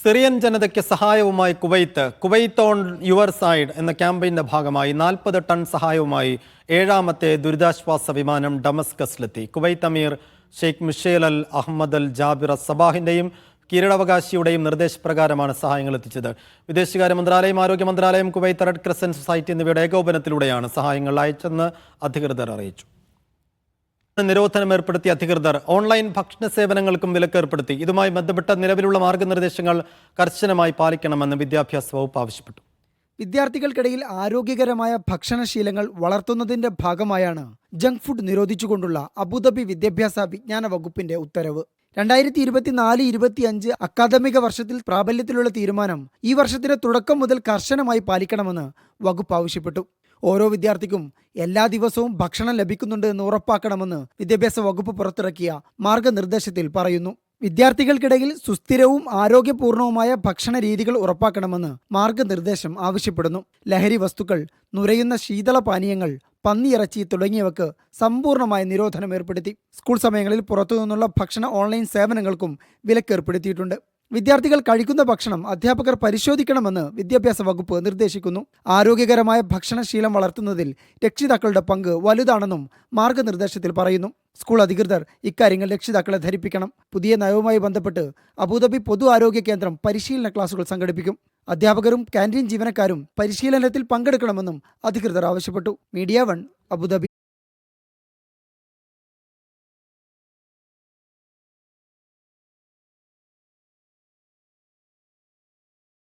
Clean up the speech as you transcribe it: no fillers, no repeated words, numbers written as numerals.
Syrian ജനതയ്ക്ക് സഹായവുമായി Kuwait on your side എന്ന ക്യാമ്പയിന്റെ ഭാഗമായി 40 ടൺ സഹായവുമായി 7ാമത്തെ ദുരിതാശ്വാസ വിമാനം ഡമസ്കസിലെത്തി. കുവൈത്ത് അമീർ ഷെയ്ഖ് മിഷേൽ അൽ അഹമ്മദ് അൽ ജാബിർ സബാഹിന്റെയും കിരീടാവകാശിയുടെയും നിർദ്ദേശപ്രകാരമാണ് സഹായങ്ങൾ എത്തിച്ചത്. വിദേശകാര്യ മന്ത്രാലയം, ആരോഗ്യ മന്ത്രാലയം, കുവൈത്ത് റെഡ് ക്രസന്റ് സൊസൈറ്റി എന്നിവയുടെ ഏകോപനത്തിലൂടെയാണ് സഹായങ്ങൾ അയച്ചെന്ന് അധികൃതർ അറിയിച്ചു. നിരോധനം ഏർപ്പെടുത്തിയ അധികൃതർ ഓൺലൈൻ ഭക്ഷണ സേവനങ്ങൾക്കും വിലക്കേർപ്പെടുത്തി. ഇതുമായി ബന്ധപ്പെട്ട നിലവിലുള്ള മാർഗനിർദ്ദേശങ്ങൾ കർശനമായി പാലിക്കണമെന്ന് വിദ്യാഭ്യാസ വകുപ്പ് ആവശ്യപ്പെട്ടു. വിദ്യാർത്ഥികൾക്കിടയിൽ ആരോഗ്യകരമായ ഭക്ഷണശീലങ്ങൾ വളർത്തുന്നതിന്റെ ഭാഗമായാണ് ജങ്ക് ഫുഡ് നിരോധിച്ചുകൊണ്ടുള്ള അബുദാബി വിദ്യാഭ്യാസ വിജ്ഞാന വകുപ്പിന്റെ ഉത്തരവ്. 2024-25 അക്കാദമിക വർഷത്തിൽ പ്രാബല്യത്തിലുള്ള തീരുമാനം ഈ വർഷത്തിന്റെ തുടക്കം മുതൽ കർശനമായി പാലിക്കണമെന്ന് വകുപ്പ് ആവശ്യപ്പെട്ടു. ഓരോ വിദ്യാർത്ഥിക്കും എല്ലാ ദിവസവും ഭക്ഷണം ലഭിക്കുന്നുണ്ട് എന്ന് ഉറപ്പാക്കണമെന്ന് വിദ്യാഭ്യാസ വകുപ്പ് പുറത്തിറക്കിയ മാർഗനിർദ്ദേശത്തിൽ പറയുന്നു. വിദ്യാർത്ഥികൾക്കിടയിൽ സുസ്ഥിരവും ആരോഗ്യപൂർണവുമായ ഭക്ഷണ രീതികൾ ഉറപ്പാക്കണമെന്ന് മാർഗനിർദ്ദേശം ആവശ്യപ്പെടുന്നു. ലഹരി വസ്തുക്കൾ, നുരയുന്ന ശീതള പാനീയങ്ങൾ, പന്നിയിറച്ചി തുടങ്ങിയവക്ക് സമ്പൂർണ്ണമായ നിരോധനം ഏർപ്പെടുത്തി. സ്കൂൾ സമയങ്ങളിൽ പുറത്തുനിന്നുള്ള ഭക്ഷണ ഓൺലൈൻ സേവനങ്ങൾക്കും വിലക്കേർപ്പെടുത്തിയിട്ടുണ്ട്. വിദ്യാർത്ഥികൾ കഴിക്കുന്ന ഭക്ഷണം അധ്യാപകർ പരിശോധിക്കണമെന്ന് വിദ്യാഭ്യാസ വകുപ്പ് നിർദ്ദേശിക്കുന്നു. ആരോഗ്യകരമായ ഭക്ഷണശീലം വളർത്തുന്നതിൽ രക്ഷിതാക്കളുടെ പങ്ക് വലുതാണെന്നും മാർഗനിർദ്ദേശത്തിൽ പറയുന്നു. സ്കൂൾ അധികൃതർ ഇക്കാര്യങ്ങൾ രക്ഷിതാക്കളെ ധരിപ്പിക്കണം. പുതിയ നയവുമായി ബന്ധപ്പെട്ട് അബുദാബി പൊതു ആരോഗ്യ കേന്ദ്രം പരിശീലന ക്ലാസുകൾ സംഘടിപ്പിക്കും. അധ്യാപകരും ക്യാൻറ്റീൻ ജീവനക്കാരും പരിശീലനത്തിൽ പങ്കെടുക്കണമെന്നും അധികൃതർ ആവശ്യപ്പെട്ടു. Media 1, Abu Dhabi.